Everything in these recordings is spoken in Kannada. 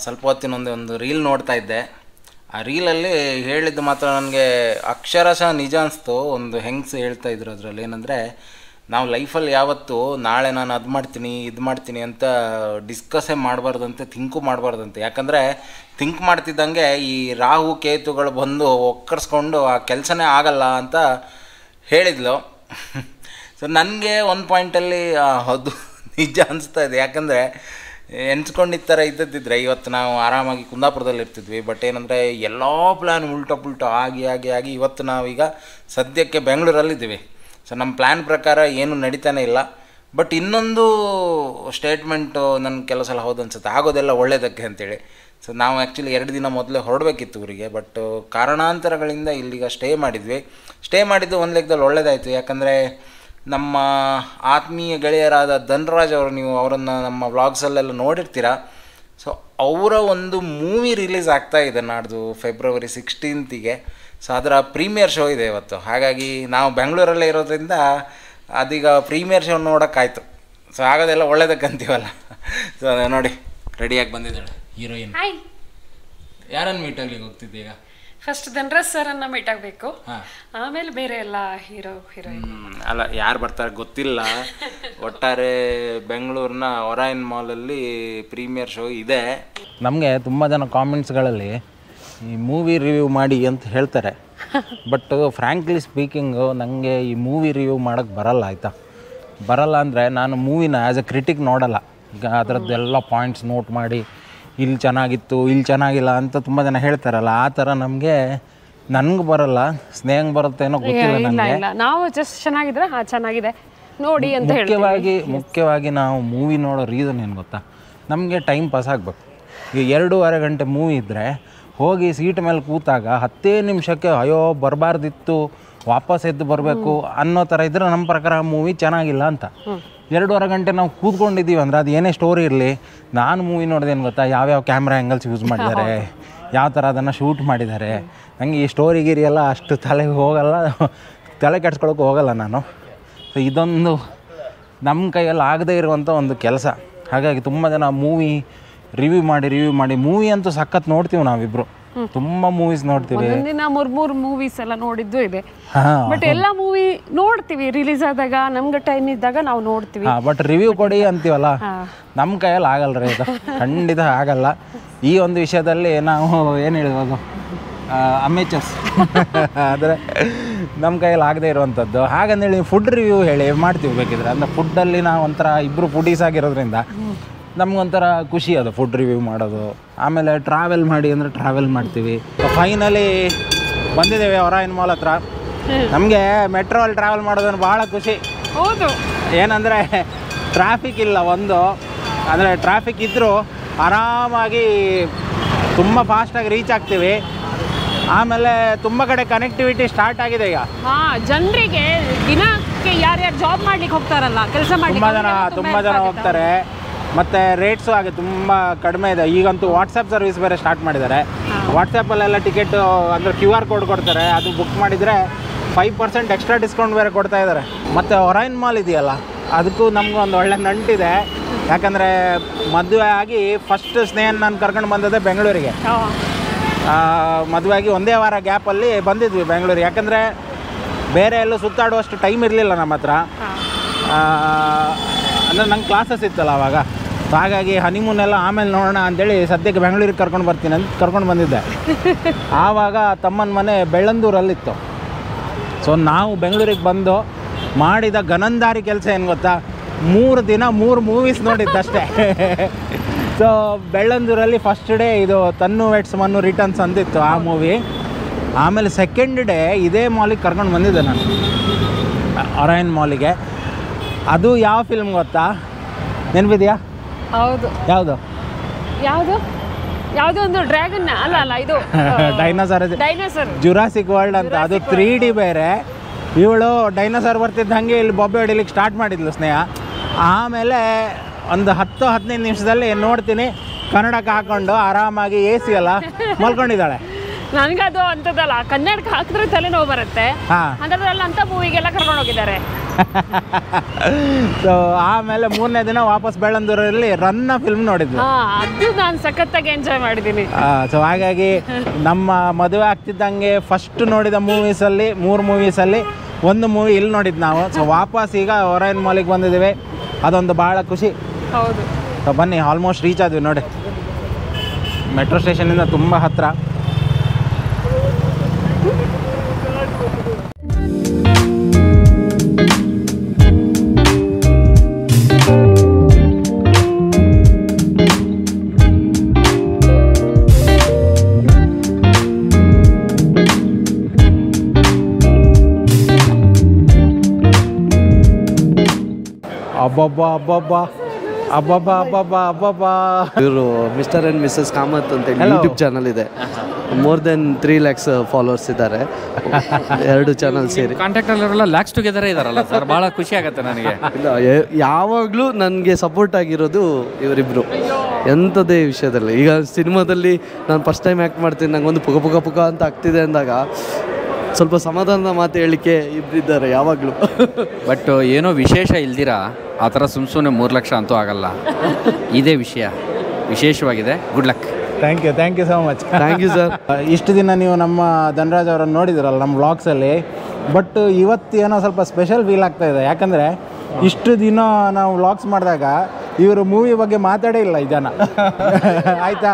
ಸ್ವಲ್ಪ ಹೊತ್ತಿನ ಒಂದು ರೀಲ್ ನೋಡ್ತಾ ಇದ್ದೆ. ಆ ರೀಲಲ್ಲಿ ಹೇಳಿದ್ದು ಮಾತ್ರ ನನಗೆ ಅಕ್ಷರಶಃ ನಿಜ ಅನಿಸ್ತು. ಒಂದು ಹೆಂಗ್ಸ್ ಹೇಳ್ತಾ ಇದ್ರು ಅದರಲ್ಲಿ ಏನಂದರೆ, ನಾವು ಲೈಫಲ್ಲಿ ಯಾವತ್ತೂ ನಾಳೆ ನಾನು ಅದು ಮಾಡ್ತೀನಿ ಇದು ಮಾಡ್ತೀನಿ ಅಂತ ಡಿಸ್ಕಸ್ಸೇ ಮಾಡಬಾರ್ದಂತೆ, ಥಿಂಕು ಮಾಡಬಾರ್ದಂತೆ. ಯಾಕಂದರೆ ಥಿಂಕ್ ಮಾಡ್ತಿದ್ದಂಗೆ ಈ ರಾಹು ಕೇತುಗಳು ಬಂದು ಒಕ್ಕರ್ಸ್ಕೊಂಡು ಆ ಕೆಲಸನೇ ಆಗಲ್ಲ ಅಂತ ಹೇಳಿದ್ಲು. ಸೊ ನನಗೆ ಒಂದು ಪಾಯಿಂಟಲ್ಲಿ ಅದು ನಿಜ ಅನಿಸ್ತಾ ಇದೆ. ಯಾಕಂದರೆ ಎನ್ಸ್ಕೊಂಡಿದ್ದ ಥರ ಇದ್ದದ್ದಿದ್ರೆ ಇವತ್ತು ನಾವು ಆರಾಮಾಗಿ ಕುಂದಾಪುರದಲ್ಲಿ ಇರ್ತಿದ್ವಿ. ಬಟ್ ಏನಂದರೆ ಎಲ್ಲ ಪ್ಲ್ಯಾನ್ ಉಲ್ಟೋ ಆಗಿ ಇವತ್ತು ನಾವೀಗ ಸದ್ಯಕ್ಕೆ ಬೆಂಗಳೂರಲ್ಲಿದ್ದೀವಿ. ಸೊ ನಮ್ಮ ಪ್ಲ್ಯಾನ್ ಪ್ರಕಾರ ಏನೂ ನಡೀತಾನೆ ಇಲ್ಲ. ಬಟ್ ಇನ್ನೊಂದು ಸ್ಟೇಟ್ಮೆಂಟು ನನ್ನ ಕೆಲವು ಸಲ ಹೌದು ಅನ್ಸುತ್ತೆ, ಆಗೋದೆಲ್ಲ ಒಳ್ಳೆಯದಕ್ಕೆ ಅಂತೇಳಿ. ಸೊ ನಾವು ಆ್ಯಕ್ಚುಲಿ 2 ದಿನ ಮೊದಲೇ ಹೊರಡಬೇಕಿತ್ತು ಊರಿಗೆ. ಬಟ್ ಕಾರಣಾಂತರಗಳಿಂದ ಇಲ್ಲಿಗ ಸ್ಟೇ ಮಾಡಿದ್ದು ಒಂದು ಲೆಕ್ಕದಲ್ಲಿ ಒಳ್ಳೆಯದಾಯಿತು. ಯಾಕಂದರೆ ನಮ್ಮ ಆತ್ಮೀಯ ಗೆಳೆಯರಾದ ಧನ್ರಾಜ್ ಅವರು, ನೀವು ಅವರನ್ನು ನಮ್ಮ ವ್ಲಾಗ್ಸಲ್ಲೆಲ್ಲ ನೋಡಿರ್ತೀರ. ಸೊ ಅವರ ಒಂದು ಮೂವಿ ರಿಲೀಸ್ ಆಗ್ತಾಯಿದೆ ನಾಡ್ದು ಫೆಬ್ರವರಿ 16ಗೆ. ಸೊ ಅದರ ಪ್ರೀಮಿಯರ್ ಶೋ ಇದೆ ಇವತ್ತು. ಹಾಗಾಗಿ ನಾವು ಬೆಂಗಳೂರಲ್ಲೇ ಇರೋದ್ರಿಂದ ಅದೀಗ ಪ್ರೀಮಿಯರ್ ಶೋ ನೋಡೋಕ್ಕಾಯ್ತು. ಸೊ ಆಗೋದೆಲ್ಲ ಒಳ್ಳೇದಕ್ಕಂತೀವಲ್ಲ. ಸೊ ನೋಡಿ ರೆಡಿಯಾಗಿ ಬಂದಿದ್ದಾಳೆ ಹೀರೋಯಿನ್. ಯಾರನ್ನು ಮೀಟ್ ಆಗ್ಲಿಕ್ಕೆ ಹೋಗ್ತಿದ್ದೆ ಈಗ? ಫಸ್ಟ್ ಧನ್ರಾಜ್ ಸರನ್ನು ಮೀಟ್ ಆಗಬೇಕು, ಆಮೇಲೆ ಬೇರೆ ಎಲ್ಲ ಹೀರೋಯಿನ್ ಅಲ್ಲ ಯಾರು ಬರ್ತಾರೆ ಗೊತ್ತಿಲ್ಲ. ಒಟ್ಟಾರೆ ಬೆಂಗಳೂರಿನ ಒರಾಯನ್ ಮಾಲಲ್ಲಿ ಪ್ರೀಮಿಯರ್ ಶೋ ಇದೆ. ನಮಗೆ ತುಂಬ ಜನ ಕಾಮೆಂಟ್ಸ್ಗಳಲ್ಲಿ ಈ ಮೂವಿ ರಿವ್ಯೂ ಮಾಡಿ ಅಂತ ಹೇಳ್ತಾರೆ. ಬಟ್ ಫ್ರ್ಯಾಂಕ್ಲಿ ಸ್ಪೀಕಿಂಗು ನನಗೆ ಈ ಮೂವಿ ರಿವ್ಯೂ ಮಾಡೋಕ್ಕೆ ಬರಲ್ಲ ಅಂದರೆ ನಾನು ಮೂವಿನ ಆ್ಯಸ್ ಎ ಕ್ರಿಟಿಕ್ ನೋಡಲ್ಲ. ಈಗ ಅದರದ್ದೆಲ್ಲ ಪಾಯಿಂಟ್ಸ್ ನೋಟ್ ಮಾಡಿ ಇಲ್ಲಿ ಚೆನ್ನಾಗಿತ್ತು ಇಲ್ಲಿ ಚೆನ್ನಾಗಿಲ್ಲ ಅಂತ ತುಂಬ ಜನ ಹೇಳ್ತಾರಲ್ಲ, ಆ ಥರ ನನಗೆ ಬರಲ್ಲ. ಸ್ನೇಹಂಗೆ ಬರುತ್ತೇನೋ ಗೊತ್ತಿಲ್ಲ ನನಗೆ. ನಾವು ಜಸ್ಟ್ ಚೆನ್ನಾಗಿದ್ರೆ ಚೆನ್ನಾಗಿದೆ ನೋಡಿ ಅಂತ ಮುಖ್ಯವಾಗಿ ನಾವು ಮೂವಿ ನೋಡೋ ರೀಸನ್ ಏನು ಗೊತ್ತಾ, ನಮಗೆ ಟೈಮ್ ಪಾಸ್ ಆಗಬೇಕು. ಈಗ 2.5 ಗಂಟೆ ಮೂವಿ ಇದ್ದರೆ ಹೋಗಿ ಸೀಟ್ ಮೇಲೆ ಕೂತಾಗ 10 ನಿಮಿಷಕ್ಕೆ ಅಯ್ಯೋ ಬರಬಾರ್ದಿತ್ತು ವಾಪಸ್ ಎದ್ದು ಬರಬೇಕು ಅನ್ನೋ ಥರ ಇದ್ದರೆ ನಮ್ಮ ಪ್ರಕಾರ ಮೂವಿ ಚೆನ್ನಾಗಿಲ್ಲ ಅಂತ. 2.5 ಗಂಟೆ ನಾವು ಕೂತ್ಕೊಂಡಿದ್ದೀವಿ ಅಂದರೆ ಅದು ಏನೇ ಸ್ಟೋರಿ ಇರಲಿ, ನಾನು ಮೂವಿ ನೋಡಿದೇನು ಗೊತ್ತಾ, ಯಾವ್ಯಾವ ಕ್ಯಾಮ್ರಾ ಆ್ಯಂಗಲ್ಸ್ ಯೂಸ್ ಮಾಡಿದ್ದಾರೆ, ಯಾವ ಥರ ಅದನ್ನು ಶೂಟ್ ಮಾಡಿದ್ದಾರೆ, ನನಗೆ ಈ ಸ್ಟೋರಿ ಗಿರಿ ಎಲ್ಲ ಅಷ್ಟು ತಲೆ ಕೆಡ್ಸ್ಕೊಳಕ್ಕೆ ಹೋಗಲ್ಲ ನಾನು. ಸೊ ಇದೊಂದು ನಮ್ಮ ಕೈಯಲ್ಲಿ ಆಗದೇ ಇರುವಂಥ ಒಂದು ಕೆಲಸ. ಹಾಗಾಗಿ ತುಂಬ ಜನ ಮೂವಿ ರಿವ್ಯೂ ಮಾಡಿ ಮೂವಿ ಅಂತೂ ಸಖತ್ ನೋಡ್ತೀವಿ ನಾವಿಬ್ರು. ತುಂಬ ಮೂವೀಸ್ ನೋಡ್ತೀವಿ. ಒಂದಿನ 3 ಮೂವೀಸ್ ಎಲ್ಲ ನೋಡಿದ್ದು ಇದೆ. ಬಟ್ ಎಲ್ಲ ಮೂವಿ ನೋಡ್ತೀವಿ ರಿಲೀಸ್ ಆದಾಗ, ನಮ್ಗೆ ಟೈಮ್ ಇದ್ದಾಗ ನಾವು ನೋಡ್ತೀವಿ. ಬಟ್ ರಿವ್ಯೂ ಕೊಡಿ ಅಂತೀವಲ್ಲ, ನಮ್ಮ ಕೈಯಲ್ಲಿ ಆಗಲ್ಲ ರೀ ಇದು, ಖಂಡಿತ ಆಗಲ್ಲ. ಈ ಒಂದು ವಿಷಯದಲ್ಲಿ ನಾವು ಏನು ಹೇಳ್ಬೋದು, ಅಮೇಚರ್ಸ್. ಆದರೆ ನಮ್ಮ ಕೈಯಲ್ಲಿ ಆಗದೆ ಇರುವಂಥದ್ದು. ಹಾಗಂದೇಳಿ ಫುಡ್ ರಿವ್ಯೂ ಮಾಡ್ತೀವಿ ಬೇಕಿದ್ರೆ. ಅಂದರೆ ಫುಡ್ಡಲ್ಲಿ ನಾವು ಒಂಥರ ಇಬ್ಬರು ಫುಡೀಸ್ ಆಗಿರೋದ್ರಿಂದ ನಮಗೊಂಥರ ಖುಷಿ ಅದು ಫುಡ್ ರಿವ್ಯೂ ಮಾಡೋದು. ಆಮೇಲೆ ಟ್ರಾವೆಲ್ ಮಾಡಿ ಅಂದರೆ ಟ್ರಾವೆಲ್ ಮಾಡ್ತೀವಿ. ಫೈನಲಿ ಬಂದಿದ್ದೇವೆ ಒರಾಯನ್ ಮಾಲ್ ಹತ್ರ. ನಮಗೆ ಮೆಟ್ರೋಲ್ಲಿ ಟ್ರಾವೆಲ್ ಮಾಡೋದನ್ನು ಭಾಳ ಖುಷಿ. ಹೌದು, ಏನಂದರೆ ಟ್ರಾಫಿಕ್ ಇಲ್ಲ. ಅಂದರೆ ಟ್ರಾಫಿಕ್ ಇದ್ದರೂ ಆರಾಮಾಗಿ ತುಂಬ ಫಾಸ್ಟಾಗಿ ರೀಚ್ ಆಗ್ತೀವಿ. ಆಮೇಲೆ ತುಂಬ ಕಡೆ ಕನೆಕ್ಟಿವಿಟಿ ಸ್ಟಾರ್ಟ್ ಆಗಿದೆ ಈಗ. ಜನರಿಗೆ ದಿನಕ್ಕೆ ಯಾರ್ಯಾರು ಜಾಬ್ ಮಾಡ್ಲಿಕ್ಕೆ ಹೋಗ್ತಾರಲ್ಲ, ಕೆಲಸ ಮಾಡಿ ತುಂಬ ಜನ ಹೋಗ್ತಾರೆ. ಮತ್ತು ರೇಟ್ಸು ಹಾಗೆ ತುಂಬ ಕಡಿಮೆ ಇದೆ. ಈಗಂತೂ ವಾಟ್ಸಪ್ ಸರ್ವಿಸ್ ಬೇರೆ ಸ್ಟಾರ್ಟ್ ಮಾಡಿದ್ದಾರೆ. ವಾಟ್ಸಪ್ಪಲ್ಲೆಲ್ಲ ಟಿಕೆಟು ಅಂದರೆ QR ಕೋಡ್ ಕೊಡ್ತಾರೆ, ಅದು ಬುಕ್ ಮಾಡಿದರೆ 5% ಎಕ್ಸ್ಟ್ರಾ ಡಿಸ್ಕೌಂಟ್ ಬೇರೆ ಕೊಡ್ತಾ ಇದ್ದಾರೆ. ಮತ್ತು ಒರಾಯನ್ ಮಾಲ್ ಇದೆಯಲ್ಲ, ಅದಕ್ಕೂ ನಮಗೂ ಒಂದು ಒಳ್ಳೆ ನಂಟಿದೆ. ಯಾಕಂದರೆ ಮದುವೆ ಆಗಿ ಫಸ್ಟ್ ಸ್ನೇಹನ ನಾನು ಕರ್ಕೊಂಡು ಬಂದದ್ದೇ ಬೆಂಗಳೂರಿಗೆ. ಮದುವೆ ಆಗಿ 1 ವಾರ ಗ್ಯಾಪಲ್ಲಿ ಬಂದಿದ್ವಿ ಬೆಂಗಳೂರಿಗೆ. ಯಾಕಂದರೆ ಬೇರೆ ಎಲ್ಲೂ ಸುತ್ತಾಡುವಷ್ಟು ಟೈಮ್ ಇರಲಿಲ್ಲ ನಮ್ಮ ಹತ್ರ. ಅಂದರೆ ನಂಗೆ ಕ್ಲಾಸಸ್ ಇತ್ತಲ್ಲ ಆವಾಗ. ಹಾಗಾಗಿ ಹನಿಮೂನೆಲ್ಲ ಆಮೇಲೆ ನೋಡೋಣ ಅಂಥೇಳಿ ಸದ್ಯಕ್ಕೆ ಬೆಂಗಳೂರಿಗೆ ಕರ್ಕೊಂಡು ಬರ್ತೀನಿ ಅಂತ ಕರ್ಕೊಂಡು ಬಂದಿದ್ದೆ. ಆವಾಗ ತಮ್ಮನ ಮನೆ ಬೆಳ್ಳಂದೂರಲ್ಲಿತ್ತು. ಸೊ ನಾವು ಬೆಂಗಳೂರಿಗೆ ಬಂದು ಮಾಡಿದ ಗನಂದಾರಿ ಕೆಲಸ ಏನು ಗೊತ್ತಾ, 3 ದಿನ 3 ಮೂವೀಸ್ ನೋಡಿದ್ದಷ್ಟೇ. ಸೊ ಬೆಳ್ಳಂದೂರಲ್ಲಿ ಫಸ್ಟ್ ಡೇ ಇದು ತನ್ನು ವೆಟ್ಸ್ ಮನ್ನು ರಿಟರ್ನ್ಸ್ ಅಂತಿತ್ತು ಆ ಮೂವಿ. ಆಮೇಲೆ ಸೆಕೆಂಡ್ ಡೇ ಇದೇ ಮಾಲಿಗೆ ಕರ್ಕೊಂಡು ಬಂದಿದ್ದೆ ನಾನು, ಒರಾಯನ್ ಮಾಲಿಗೆ. ಅದು ಯಾವ ಫಿಲ್ಮ್ ಗೊತ್ತಾ, ನೆನಪಿದೆಯಾ? ಹೌದು. ಯಾವುದು ಒಂದು ಡ್ರ್ಯಾಗನ್ ಅಲ್ಲ ಇದು ಡೈನೋಸರ್ ಜುರಾಸಿಕ್ ವರ್ಲ್ಡ್ ಅಂತ. ಅದು 3D ಬೇರೆ. ಇವಳು ಡೈನೋಸರ್ ಬರ್ತಿದ್ದಂಗೆ ಇಲ್ಲಿ ಬೊಬ್ಬೆ ಹೊಡಿಲಿಕ್ಕೆ ಸ್ಟಾರ್ಟ್ ಮಾಡಿದ್ಲು ಸ್ನೇಹ. ಆಮೇಲೆ ಒಂದು 10-15 ನಿಮಿಷದಲ್ಲಿ ನೋಡ್ತೀನಿ ಕನ್ನಡಕ್ಕೆ ಹಾಕ್ಕೊಂಡು ಆರಾಮಾಗಿ AC ಎಲ್ಲ ಮಲ್ಕೊಂಡಿದ್ದಾಳೆ. ನನಗದು ಅಂಥದ್ದಲ್ಲ, ಕನ್ನಡಕ್ಕೆ ಹಾಕಿದ್ರೆ ತಲೆನೋವು ಬರುತ್ತೆ. ಅಂಥದ್ರಲ್ಲಿ ಅಂಥ ಮೂವಿಗೆಲ್ಲ ಕರ್ಕೊಂಡು ಹೋಗಿದ್ದಾರೆ. ಸೊ ಆಮೇಲೆ 3ನೇ ದಿನ ವಾಪಸ್ ಬೆಳ್ಳಂದೂರಲ್ಲಿ ರನ್ನ ಫಿಲ್ಮ್ ನೋಡಿದ್ವಿ. ಅದು ನಾನು ಸಖತ್ತಾಗಿ ಎಂಜಾಯ್ ಮಾಡಿದ್ದೀನಿ. ಸೊ ಹಾಗಾಗಿ ನಮ್ಮ ಮದುವೆ ಆಗ್ತಿದ್ದಂಗೆ ಫಸ್ಟ್ ನೋಡಿದ ಮೂವೀಸಲ್ಲಿ 3 ಮೂವೀಸಲ್ಲಿ ಒಂದು ಮೂವಿ ಇಲ್ಲಿ ನೋಡಿದ್ದು ನಾವು. ಸೊ ವಾಪಸ್ ಈಗ ಒರೈನ್ ಮಾಲಿಗೆ ಬಂದಿದ್ದೀವಿ, ಅದೊಂದು ಭಾಳ ಖುಷಿ. ಹೌದು. ಸೊ ಬನ್ನಿ, ಆಲ್ಮೋಸ್ಟ್ ರೀಚ್ ಆದ್ವಿ ನೋಡಿ, ಮೆಟ್ರೋ ಸ್ಟೇಷನಿಂದ ತುಂಬ ಹತ್ತಿರ. ಇವರು ಮಿಸ್ಟರ್ ಆ್ಯಂಡ್ ಮಿಸಸ್ ಕಾಮತ್ ಅಂತ ಯೂಟ್ಯೂಬ್ ಚಾನಲ್ ಇದೆ. ಮೋರ್ ದೆನ್ 3 lakhs ಫಾಲೋವರ್ಸ್ ಇದ್ದಾರೆ, 2 ಚಾನಲ್ ಸೇರಿ. ಕಾಂಟ್ಯಾಕ್ಟಲ್ಲೆಲ್ಲ ಲ್ಯಾಕ್ಸ್ ಟುಗೆದರೇ ಇದಾರಲ್ಲ ಸರ್, ಭಾಳ ಖುಷಿ ಆಗುತ್ತೆ ನನಗೆ. ಇಲ್ಲ, ಯಾವಾಗಲೂ ನನಗೆ ಸಪೋರ್ಟ್ ಆಗಿರೋದು ಇವರಿಬ್ಬರು, ಎಂಥದೇ ವಿಷಯದಲ್ಲಿ. ಈಗ ಸಿನಿಮಾದಲ್ಲಿ ನಾನು ಫಸ್ಟ್ ಟೈಮ್ ಆ್ಯಕ್ಟ್ ಮಾಡ್ತೀನಿ, ನಂಗೆ ಒಂದು ಪುಕ ಅಂತ ಆಗ್ತಿದೆ ಅಂದಾಗ ಸ್ವಲ್ಪ ಸಮಾಧಾನದ ಮಾತು ಹೇಳಿಕೆ ಇಬ್ಬರಿದ್ದಾರೆ ಯಾವಾಗಲೂ. ಬಟ್ ಏನೋ ವಿಶೇಷ ಇಲ್ದಿರ ಆ ಥರ ಸುಮ್ಮನೆ 3 ಲಕ್ಷ ಅಂತೂ ಆಗಲ್ಲ. ಇದೇ ವಿಷಯ ವಿಶೇಷವಾಗಿದೆ. Good luck. Thank you so much. Thank you sir. ಇಷ್ಟು ದಿನ ನೀವು ನಮ್ಮ ಧನರಾಜ್ ಅವರನ್ನು ನೋಡಿದ್ರಲ್ಲ ನಮ್ಮ ವ್ಲಾಗ್ಸಲ್ಲಿ, ಬಟ್ ಇವತ್ತು ಏನೋ ಸ್ವಲ್ಪ ಸ್ಪೆಷಲ್ ಫೀಲ್ ಆಗ್ತಾ ಇದೆ. ಯಾಕಂದರೆ ಇಷ್ಟು ದಿನ ನಾವು ವ್ಲಾಗ್ಸ್ ಮಾಡಿದಾಗ ಇವರು ಮೂವಿ ಬಗ್ಗೆ ಮಾತಾಡೇ ಇಲ್ಲ ಈ ಜನ. ಆಯಿತಾ,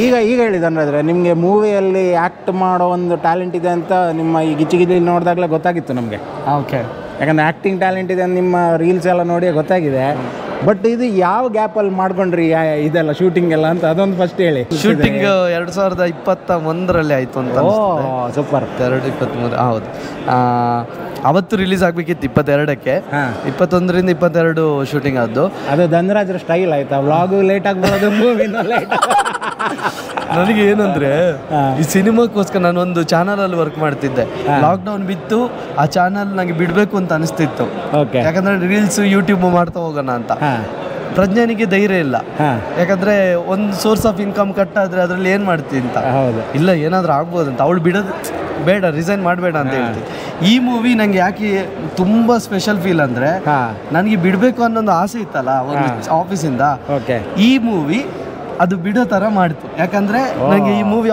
ಈಗ ಹೇಳಿ ಧನರಾಜ್ರೆ, ನಿಮಗೆ ಮೂವಿಯಲ್ಲಿ ಆ್ಯಕ್ಟ್ ಮಾಡೋ ಒಂದು ಟ್ಯಾಲೆಂಟ್ ಇದೆ ಅಂತ ನಿಮ್ಮ ಈ ಗಿಚ್ಚಿ ನೋಡಿದಾಗಲೇ ಗೊತ್ತಾಗಿತ್ತು ನಮಗೆ. ಓಕೆ, ಯಾಕಂದರೆ ಆ್ಯಕ್ಟಿಂಗ್ ಟ್ಯಾಲೆಂಟ್ ಇದೆ ಅಂತ ನಿಮ್ಮ ರೀಲ್ಸ್ ಎಲ್ಲ ನೋಡಿ ಗೊತ್ತಾಗಿದೆ. ಬಟ್ ಇದು ಯಾವ ಗ್ಯಾಪಲ್ಲಿ ಮಾಡ್ಕೊಂಡ್ರಿ ಇದೆಲ್ಲ ಶೂಟಿಂಗ್ ಎಲ್ಲ ಅಂತ ಅದೊಂದು ಫಸ್ಟ್ ಹೇಳಿ. ಶೂಟಿಂಗ್ 2021 ಆಯಿತು ಅಂತ. ಸೂಪರ್. 2023 ಹೌದು. ಅವತ್ತು ರಿಲೀಸ್ ಆಗಬೇಕಿತ್ತು 22ಕ್ಕೆ. 21ರಿಂದ 22 ಶೂಟಿಂಗ್ ಆದ್ದು. ಅದು ಧನರಾಜ್ರ ಸ್ಟೈಲ್ ಆಯ್ತಾ, ವ್ಲಾಗು ಲೇಟ್ ಆಗ್ಬೋದು, ಮೂವಿನೂ ಲೇಟ್. ನನಗೆ ಏನಂದ್ರೆ ಈ ಸಿನಿಮಾಕ್ಕೋಸ್ಕರ ನಾನೊಂದು ಚಾನಲಲ್ಲಿ ವರ್ಕ್ ಮಾಡ್ತಿದ್ದೆ. ಲಾಕ್ಡೌನ್ ಬಿತ್ತು, ಆ ಚಾನಲ್ ನನಗೆ ಬಿಡಬೇಕು ಅಂತ ಅನಿಸ್ತಿತ್ತು. ಯಾಕಂದ್ರೆ ರೀಲ್ಸ್ ಯೂಟ್ಯೂಬ್ ಮಾಡ್ತಾ ಹೋಗೋಣ ಅಂತ. ಪ್ರಜ್ಞಾನಿಗೆ ಧೈರ್ಯ ಇಲ್ಲ, ಯಾಕಂದ್ರೆ ಒಂದು ಸೋರ್ಸ್ ಆಫ್ ಇನ್ಕಮ್ ಕಟ್ ಆದ್ರೆ ಅದ್ರಲ್ಲಿ ಏನು ಮಾಡ್ತೀನಿ ಅಂತ. ಇಲ್ಲ, ಏನಾದರೂ ಆಗ್ಬೋದಂತ. ಅವಳು ಬಿಡೋದು ಬೇಡ, ರಿಸೈನ್ ಮಾಡಬೇಡ ಅಂತ ಹೇಳ್ತೀನಿ. ಈ ಮೂವಿ ನಂಗೆ ಯಾಕೆ ತುಂಬ ಸ್ಪೆಷಲ್ ಫೀಲ್ ಅಂದರೆ, ನನಗೆ ಬಿಡಬೇಕು ಅನ್ನೋದು ಆಸೆ ಇತ್ತಲ್ಲ ಒಂದು ಆಫೀಸಿಂದ. ಈ ಮೂವಿ ಅದು ಬಿಡೋ ಥರ ಮಾಡ್ತು. ಯಾಕಂದರೆ ನನಗೆ ಈ ಮೂವಿ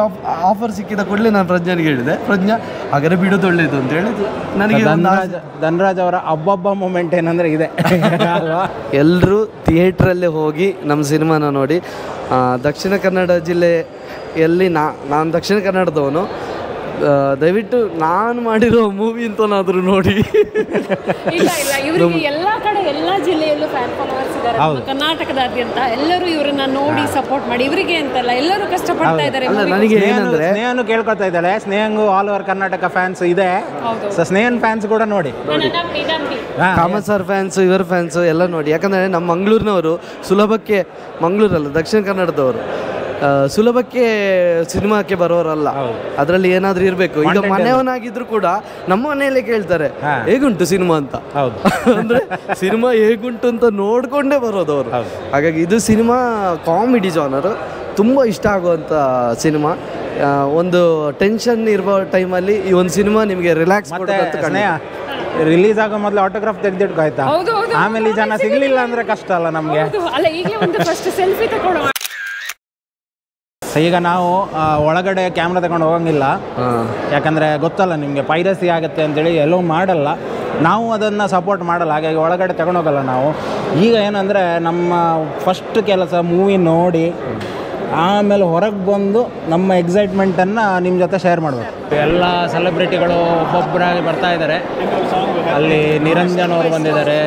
ಆಫರ್ ಸಿಕ್ಕಿದ ಕೂಡಲೇ ನಾನು ಪ್ರಜ್ಞಾನಿಗೆ ಹೇಳಿದೆ, ಪ್ರಜ್ಞಾ ಹಾಗಾದ್ರೆ ಬಿಡೋದು ಒಳ್ಳೇದು ಅಂತ ಹೇಳಿದ್ದು. ನನಗೆ ಧನರಾಜ್ ಅವರ ಹಬ್ಬ ಮೂಮೆಂಟ್ ಏನಂದರೆ ಇದೆ, ಎಲ್ಲರೂ ಥಿಯೇಟ್ರಲ್ಲೇ ಹೋಗಿ ನಮ್ಮ ಸಿನಿಮಾನ ನೋಡಿ. ದಕ್ಷಿಣ ಕನ್ನಡ ಜಿಲ್ಲೆಯಲ್ಲಿ ನಾನು ದಕ್ಷಿಣ ಕನ್ನಡದವನು, ದಯವಿಟ್ಟು ನಾನು ಮಾಡಿರೋ ಮೂವಿ ಅಂತನಾದರೂ ನೋಡಿ. ಇವರಿಗೆ ಎಲ್ಲ ಕಡೆ ಎಲ್ಲ ಜಿಲ್ಲೆಯಲ್ಲೂ ಫ್ಯಾನ್ ಫಾಲೋವರ್ಸ್ ಇದ್ದಾರೆ, ಕರ್ನಾಟಕದಾದ್ಯಂತ ಎಲ್ಲರೂ ಇವರನ್ನ ನೋಡಿ ಸಪೋರ್ಟ್ ಮಾಡಿ. ಇವರಿಗೆ ಅಂತಲ್ಲ, ಎಲ್ಲರೂ ಕಷ್ಟಪಡ್ತಾ ಇದ್ದಾರೆ. ನನಗೆ ಏನಂದ್ರೆ, ಸ್ನೇಹನು ಕೇಳ್ಕೊತಾ ಇದ್ದಾಳೆ, ಸ್ನೇಹಂಗೂ ಆಲ್ ಓವರ್ ಕರ್ನಾಟಕ ಫ್ಯಾನ್ಸ್ ಇದೆ. ಸೊ ಸ್ನೇಹನ್ ಫ್ಯಾನ್ಸ್ ಕೂಡ ನೋಡಿ, ಕಾಮತ್ ಸರ್ ಫ್ಯಾನ್ಸು, ಇವರ ಫ್ಯಾನ್ಸು ಎಲ್ಲ ನೋಡಿ. ಯಾಕಂದರೆ ನಮ್ಮ ಮಂಗಳೂರಿನವರು ಸುಲಭಕ್ಕೆ, ಮಂಗಳೂರಲ್ಲ ದಕ್ಷಿಣ ಕನ್ನಡದವರು ಸುಲಭಕ್ಕೆ ಸಿನಿಮಾಕ್ಕೆ ಬರೋರಲ್ಲ. ಅದರಲ್ಲಿ ಏನಾದರೂ ಇರಬೇಕು. ಈಗ ಮನೆಯವನಾಗಿದ್ರು ಕೂಡ ನಮ್ಮ ಮನೆಯಲ್ಲೇ ಕೇಳ್ತಾರೆ ಹೇಗುಂಟು ಸಿನಿಮಾ ಅಂತ. ಅಂದರೆ ಸಿನಿಮಾ ಹೇಗುಂಟು ಅಂತ ನೋಡಿಕೊಂಡೇ ಬರೋದು ಅವರು. ಹಾಗಾಗಿ ಇದು ಸಿನಿಮಾ ಕಾಮಿಡಿ ಜಾನರು, ತುಂಬ ಇಷ್ಟ ಆಗುವಂಥ ಸಿನಿಮಾ. ಒಂದು ಟೆನ್ಷನ್ ಇರುವ ಟೈಮಲ್ಲಿ ಈ ಒಂದು ಸಿನಿಮಾ ನಿಮಗೆ ರಿಲ್ಯಾಕ್ಸ್ ರಿಲೀಸ್ ಆಗೋ ಮೊದಲು ಆಟೋಗ್ರಾಫ್ ತೆಗೆದಿಟ್ಕೋ ಆಯ್ತಾ. ಆಮೇಲೆ ಜನ ಸಿಗಲಿಲ್ಲ ಅಂದರೆ ಕಷ್ಟ ಅಲ್ಲ ನಮಗೆ. ಈಗ ನಾವು ಒಳಗಡೆ ಕ್ಯಾಮ್ರಾ ತಗೊಂಡು ಹೋಗಂಗಿಲ್ಲ, ಯಾಕಂದರೆ ಗೊತ್ತಲ್ಲ ನಿಮಗೆ ಪೈರಸಿ ಆಗುತ್ತೆ ಅಂತೇಳಿ ಎಲ್ಲೋ ಮಾಡಲ್ಲ. ನಾವು ಅದನ್ನು ಸಪೋರ್ಟ್ ಮಾಡಲ್ಲ, ಹಾಗಾಗಿ ಒಳಗಡೆ ತಗೊಂಡೋಗಲ್ಲ ನಾವು. ಈಗ ಏನಂದರೆ ನಮ್ಮ ಫಸ್ಟ್ ಕೆಲಸ ಮೂವಿ ನೋಡಿ ಆಮೇಲೆ ಹೊರಗೆ ಬಂದು ನಮ್ಮ ಎಕ್ಸೈಟ್ಮೆಂಟನ್ನು ನಿಮ್ಮ ಜೊತೆ ಶೇರ್ ಮಾಡಬೇಕು. ಎಲ್ಲ ಸೆಲೆಬ್ರಿಟಿಗಳು ಒಬ್ಬೊಬ್ಬರಾಗಿ ಬರ್ತಾ ಇದ್ದಾರೆ. ಅಲ್ಲಿ ನಿರಂಜನ್ ಅವರು ಬಂದಿದ್ದಾರೆ.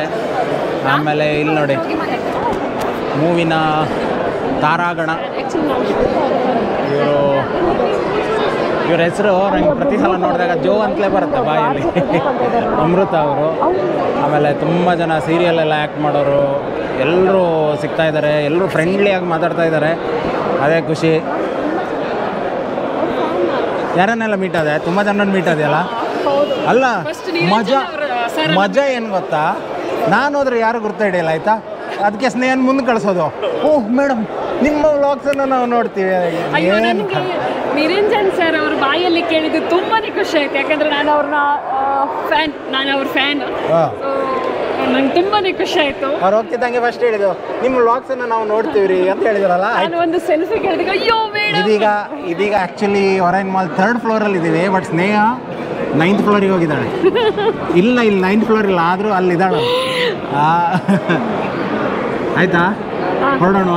ಆಮೇಲೆ ಇಲ್ಲಿ ನೋಡಿ ಮೂವಿನ ತಾರಾಗಣ, ಇವ್ರ ಹೆಸರು ನಂಗೆ ಪ್ರತಿ ಸಲ ನೋಡಿದಾಗ ಜೋ ಅಂತಲೇ ಬರುತ್ತೆ ಬಾಯಲ್ಲಿ. ಅಮೃತ ಅವರು, ಆಮೇಲೆ ತುಂಬ ಜನ ಸೀರಿಯಲೆಲ್ಲ ಆ್ಯಕ್ಟ್ ಮಾಡೋರು ಎಲ್ಲರೂ ಸಿಗ್ತಾ ಇದ್ದಾರೆ. ಎಲ್ಲರೂ ಫ್ರೆಂಡ್ಲಿಯಾಗಿ ಮಾತಾಡ್ತಾ ಇದ್ದಾರೆ, ಅದೇ ಖುಷಿ. ಯಾರನ್ನೆಲ್ಲ ಮೀಟ್ ಆದೆ? ತುಂಬ ಜನ ಮೀಟ್ ಆದೆಯಲ್ಲ. ಅಲ್ಲ, ಮಜಾ ಏನು ಗೊತ್ತಾ, ನಾನು ಹೋದ್ರೆ ಯಾರು ಗುರ್ತಾ ಹಿಡಿಯಲ್ಲ ಆಯಿತಾ. ಅದಕ್ಕೆ ಸ್ನೇಹನ್ ಮುಂದೆ ಕಳಿಸೋದು. ಓಹ್ ಮೇಡಮ್, ನಿಮ್ಮ ವ್ಲಾಗ್ಸನ್ನು ನಾವು ನೋಡ್ತೀವಿ. ನಿರಂಜನ್ ಸರ್ ಅವ್ರ ಬಾಯಲ್ಲಿ ಕೇಳಿದ್ದು ತುಂಬಾ ಖುಷಿ ಆಯ್ತು. ಯಾಕಂದ್ರೆ ನಾನು ಅವ್ರನ್ನ ಫ್ಯಾನ್, ನಾನು ಅವ್ರ ಫ್ಯಾನ್. ನಂಗೆ ತುಂಬಾನೇ ಖುಷಿ ಆಯ್ತು. ಅವ್ರು ಹೋಗ್ತಿದ್ದಂಗೆ ಫಸ್ಟ್ ಹೇಳಿದ್ರು ನಿಮ್ಮ ವ್ಲಾಗ್ಸನ್ನು ನಾವು ನೋಡ್ತೀವಿ ಅಂತ ಹೇಳಿದ್ರಲ್ಲ. ನಾನು ಒಂದು ಸೆಲ್ಫಿ ಕೇಳಿದಾಗ ಅಯ್ಯೋ ಬೇಡ. ಇದೀಗ ಆ್ಯಕ್ಚುಲಿ ಒರೈನ್ ಮಾಲ್ 3rd ಫ್ಲೋರಲ್ಲಿ ಇದ್ದೀವಿ. ಬಟ್ ಸ್ನೇಹ 9th ಫ್ಲೋರಿಗೆ ಹೋಗಿದ್ದಾಳೆ. ಇಲ್ಲ 9th ಫ್ಲೋರ್ ಇಲ್ಲ, ಆದರೂ ಅಲ್ಲಿದ್ದಾಳೆ. ಆಯ್ತಾ, ಹೊರಡೋಣ.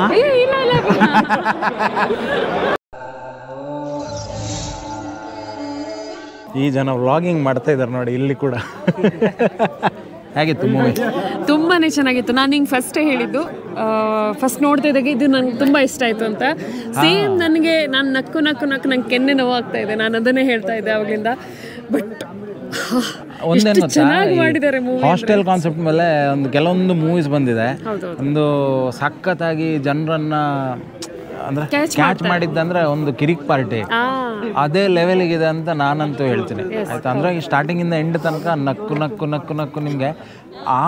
ಈ ಜನ ವ್ಲಾಗಿಂಗ್ ಮಾಡ್ತಾ ಇದ್ದಾರೆ ನೋಡಿ ಇಲ್ಲಿ ಕೂಡ. ಹೇಗಿತ್ತು ಮೂವಿ? ತುಂಬಾ ಚೆನ್ನಾಗಿತ್ತು. ನಾನು ಹಿಂಗೆ ಫಸ್ಟೇ ಹೇಳಿದ್ದು, ಫಸ್ಟ್ ನೋಡ್ತಾ ಇದ್ದಾಗ ಇದು ನಂಗೆ ತುಂಬ ಇಷ್ಟ ಆಯಿತು ಅಂತ. ಸೇಮ್ ನನಗೆ ನಾನು ನಕ್ಕು ನಂಗೆ ಕೆನ್ನೆ ನೋವಾಗ್ತಾ ಇದೆ. ನಾನು ಅದನ್ನೇ ಹೇಳ್ತಾ ಇದ್ದೆ ಅವಾಗಲಿಂದ. ಬಟ್ ಒಂದೇನು ಚೆನ್ನಾಗಿ ಮಾಡಿದ್ದಾರೆ ಮೂವಿ. ಹಾಸ್ಟೆಲ್ ಕಾನ್ಸೆಪ್ಟ್ ಮೇಲೆ ಒಂದು ಕೆಲವೊಂದು ಮೂವೀಸ್ ಬಂದಿದೆ. ಒಂದು ಸಖತ್ತಾಗಿ ಜನರನ್ನ ಅಂದ್ರೆ ಕ್ಯಾಚ್ ಮಾಡಿದ್ದಂದ್ರೆ ಒಂದು ಕಿರಿಕ್ ಪಾರ್ಟಿ ಅದೇ ಲೆವೆಲ್ಗಿದೆ ಅಂತ ನಾನಂತೂ ಹೇಳ್ತೀನಿ. ಆಯ್ತಾ, ಅಂದ್ರೆ ಈ ಸ್ಟಾರ್ಟಿಂಗಿಂದ ಎಂಡ್ ತನಕ ನಕ್ಕು ನಿಮಗೆ ಆ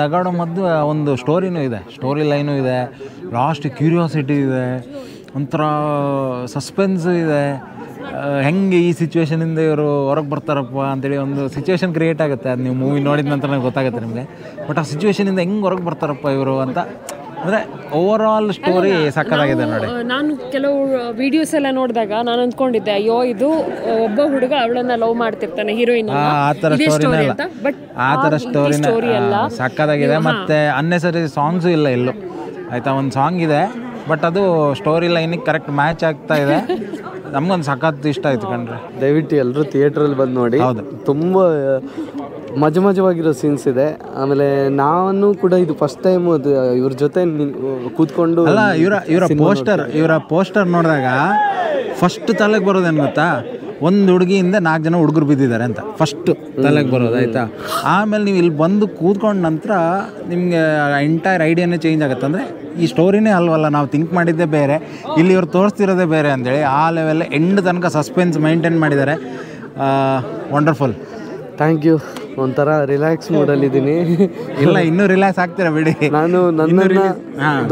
ನಗಾಡೋ ಮದ್ದು ಒಂದು ಸ್ಟೋರಿನೂ ಇದೆ, ಸ್ಟೋರಿ ಲೈನು ಇದೆ, ಲಾಸ್ಟ್ ಕ್ಯೂರಿಯಾಸಿಟಿ ಇದೆ, ಒಂಥರ ಸಸ್ಪೆನ್ಸ್ ಇದೆ. ಹೆಂಗೆ ಈ ಸಿಚುವೇಶನಿಂದ ಇವರು ಹೊರಗೆ ಬರ್ತಾರಪ್ಪ ಅಂತೇಳಿ ಒಂದು ಸಿಚುವೇಶನ್ ಕ್ರಿಯೇಟ್ ಆಗುತ್ತೆ. ಅದು ನೀವು ಮೂವಿ ನೋಡಿದ ನಂತರ ಗೊತ್ತಾಗುತ್ತೆ ನಿಮಗೆ. ಬಟ್ ಆ ಸಿಚುವೇಶನಿಂದ ಹೆಂಗೆ ಹೊರಗೆ ಬರ್ತಾರಪ್ಪ ಇವರು ಅಂತ, ಅಂದರೆ ಓವರ್ ಆಲ್ ಸ್ಟೋರಿ ಸಕ್ಕತ್ತಾಗಿದೆ ನೋಡಿ. ನಾನು ಕೆಲವು ವಿಡಿಯೋಸ್ ಎಲ್ಲ ನೋಡಿದಾಗ ನಾನು ಅಂದ್ಕೊಂಡಿದ್ದೆ, ಅಯ್ಯೋ ಇದು ಒಬ್ಬ ಹುಡುಗ ಅವಳನ್ನ ಲವ್ ಮಾಡ್ತಿರ್ತಾನೆ ಹೀರೋಯಿನ್, ಆ ಥರ ಸ್ಟೋರಿನೇ ಅಲ್ಲ. ಬಟ್ ಆ ಥರ ಸ್ಟೋರಿನೇ ಸಕ್ಕತ್ತಾಗಿದೆ. ಮತ್ತು ಅನ್ನೆಸರಿ ಸಾಂಗ್ಸು ಇಲ್ಲ ಎಲ್ಲೂ. ಆಯಿತಾ, ಒಂದು ಸಾಂಗ್ ಇದೆ ಬಟ್ ಅದು ಸ್ಟೋರಿ ಲೈನಿಗೆ ಕರೆಕ್ಟ್ ಮ್ಯಾಚ್ ಆಗ್ತಾ ಇದೆ. ನಮ್ಗೊಂದು ಸಖತ್ ಇಷ್ಟ ಆಯ್ತು ಕಣ್ರೆ. ದಯವಿಟ್ಟು ಎಲ್ಲರೂ ಥಿಯೇಟ್ರಲ್ಲಿ ಬಂದು ನೋಡಿ. ಹೌದು, ತುಂಬ ಮಜವಾಗಿರೋ ಸೀನ್ಸ್ ಇದೆ. ಆಮೇಲೆ ನಾನು ಕೂಡ ಇದು ಫಸ್ಟ್ ಟೈಮ್ ಇವ್ರ ಜೊತೆ ಕೂತ್ಕೊಂಡು ಅಲ್ಲ, ಇವರ ಪೋಸ್ಟರ್ ನೋಡಿದಾಗ ಫಸ್ಟ್ ತಲೆಗೆ ಬರೋದೇನು ಗೊತ್ತಾ, ಒಂದು ಹುಡುಗಿಯಿಂದ 4 ಜನ ಹುಡುಗರು ಬಿದ್ದಿದ್ದಾರೆ ಅಂತ ಫಸ್ಟ್ ತಲೆಗೆ ಬರೋದು. ಆಯಿತಾ, ಆಮೇಲೆ ನೀವು ಇಲ್ಲಿ ಬಂದು ಕೂತ್ಕೊಂಡ ನಂತರ ನಿಮಗೆ ಎಂಟೈರ್ ಐಡಿಯಾನೇ ಚೇಂಜ್ ಆಗುತ್ತೆ. ಅಂದರೆ ಈ ಸ್ಟೋರಿನೇ ಅಲ್ವಲ್ಲ, ನಾವು ಥಿಂಕ್ ಮಾಡಿದ್ದೇ ಬೇರೆ, ಇಲ್ಲಿ ಇವ್ರು ತೋರಿಸ್ತಿರೋದೇ ಬೇರೆ ಅಂತೇಳಿ ಆ ಲೆವೆಲ್ ಎಂಡ್ ತನಕ ಸಸ್ಪೆನ್ಸ್ ಮೈಂಟೈನ್ ಮಾಡಿದ್ದಾರೆ. ವಂಡರ್ಫುಲ್. Thank you. ಒಂಥರ ರಿಲ್ಯಾಕ್ಸ್ ಮೂಡಲ್ಲಿದ್ದೀನಿ. ಇಲ್ಲ, ಇನ್ನೂ ರಿಲ್ಯಾಕ್ಸ್ ಆಗ್ತೀರಾ ಬಿಡಿ. ನಾನು ನನ್ನನ್ನು